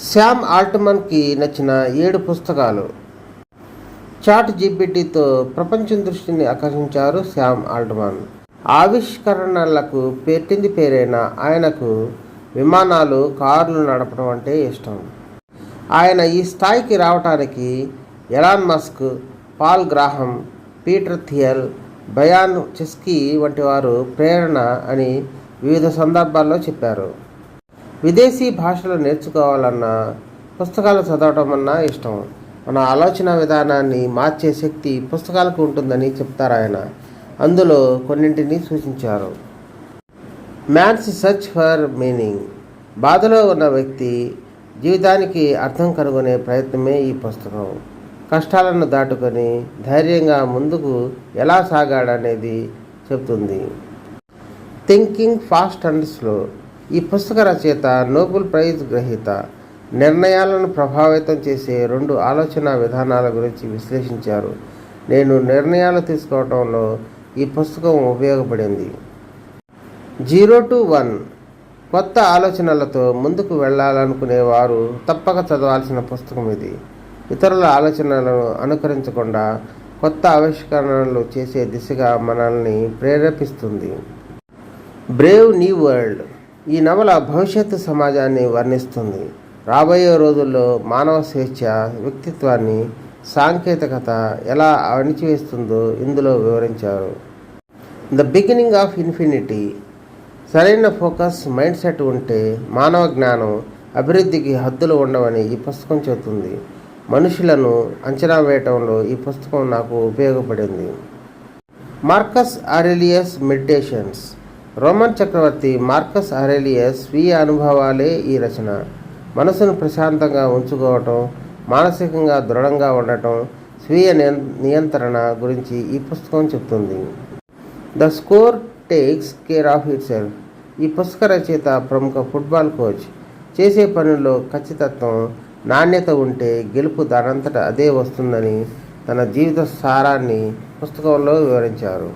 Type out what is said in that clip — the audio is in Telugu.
శామ్ ఆల్ట్మన్కి నచ్చిన 7 పుస్తకాలు. చాట్ జీపీటీతో ప్రపంచం దృష్టిని ఆకర్షించారు శామ్ ఆల్ట్మన్. ఆవిష్కరణలకు పెట్టింది పేరైన ఆయనకు విమానాలు, కార్లు నడపడం అంటే ఇష్టం. ఆయన ఈ స్థాయికి రావటానికి Elon Musk, Paul Graham, Peter Thiel, Brian Chesky వంటి వారు ప్రేరణ అని వివిధ సందర్భాల్లో చెప్పారు. విదేశీ భాషలు నేర్చుకోవాలన్నా, పుస్తకాలు చదవటం అన్నా ఇష్టం. మన ఆలోచన విధానాన్ని మార్చే శక్తి పుస్తకాలకు ఉంటుందని చెప్తారు ఆయన. అందులో కొన్నింటిని సూచించారు. Man's search for meaning. బాధలో ఉన్న వ్యక్తి జీవితానికి అర్థం కనుగొనే ప్రయత్నమే ఈ పుస్తకం. కష్టాలను దాటుకొని ధైర్యంగా ముందుకు ఎలా సాగాడనేది చెప్తుంది. Thinking fast and slow. ఈ పుస్తక రచయిత నోబెల్ ప్రైజ్ గ్రహీత. నిర్ణయాలను ప్రభావితం చేసే 2 ఆలోచన విధానాల గురించి విశ్లేషించారు. నేను నిర్ణయాలు తీసుకోవడంలో ఈ పుస్తకం ఉపయోగపడింది. 0 to 1. కొత్త ఆలోచనలతో ముందుకు వెళ్ళాలనుకునే వారు తప్పక చదవాల్సిన పుస్తకం ఇది. ఇతరుల ఆలోచనలను అనుకరించకుండా కొత్త ఆవిష్కరణలు చేసే దిశగా మనల్ని ప్రేరేపిస్తుంది. Brave new world. ఈ నవల భవిష్యత్తు సమాజాన్ని వర్ణిస్తుంది. రాబోయే రోజుల్లో మానవ స్వేచ్ఛ, వ్యక్తిత్వాన్ని సాంకేతికత ఎలా అణిచివేస్తుందో ఇందులో వివరించారు. The beginning of infinity. సరైన ఫోకస్, మైండ్ సెట్ ఉంటే మానవ జ్ఞానం, అభివృద్ధికి హద్దులు ఉండవని ఈ పుస్తకం చెబుతుంది. మనుషులను అంచనా వేయటంలో ఈ పుస్తకం నాకు ఉపయోగపడింది. Marcus Aurelius Meditations. రోమన్ చక్రవర్తి మార్కస్ ఆరెలియస్ స్వీయ అనుభవాలే ఈ రచన. మనసును ప్రశాంతంగా ఉంచుకోవటం, మానసికంగా దృఢంగా ఉండటం, స్వీయ నియంత్రణ గురించి ఈ పుస్తకం చెప్తుంది. The score takes care of it self. ఈ పుస్తక రచయిత ప్రముఖ ఫుట్బాల్ కోచ్. చేసే పనుల్లో ఖచ్చితత్వం, నాణ్యత ఉంటే గెలుపు దానంతట అదే వస్తుందని తన జీవిత సారాన్ని పుస్తకంలో వివరించారు.